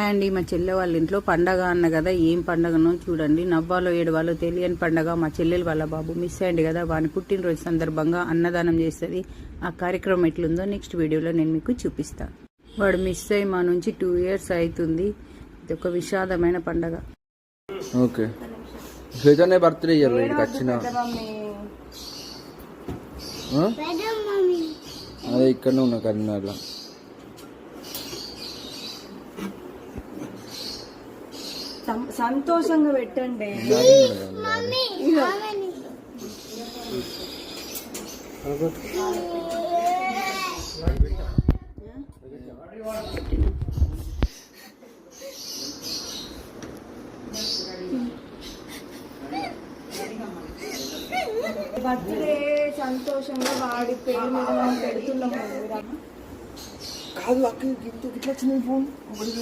అండి మా చెల్లె వాళ్ళ ఇంట్లో పండగ అన్న కదా, ఏం పండగనో చూడండి. నవ్వాలో ఏడవాలో తెలియని పండగ. మా చెల్లెలు వాళ్ళ బాబు మిస్ అయ్యండి కదా, వాని పుట్టినరోజు సందర్భంగా అన్నదానం చేస్తుంది. ఆ కార్యక్రమం ఎట్లుందో నెక్స్ట్ వీడియోలో నేను మీకు చూపిస్తాను. వాడు మిస్ అయ్యి మా నుంచి 2 years అవుతుంది. ఇది ఒక విషాదమైన పండగ. ఓకే బర్త్డే ఇయర్ వచ్చిన అదే ఇక్కడనే ఉన్నా కరీంనగర్లో. సంతోషంగా పెట్టండి. బర్త్డే సంతోషంగా వాడి పేరు మీద మనం పెడుతున్నాం. కాదు అక్క ఇట్లా వచ్చింది ఫోన్.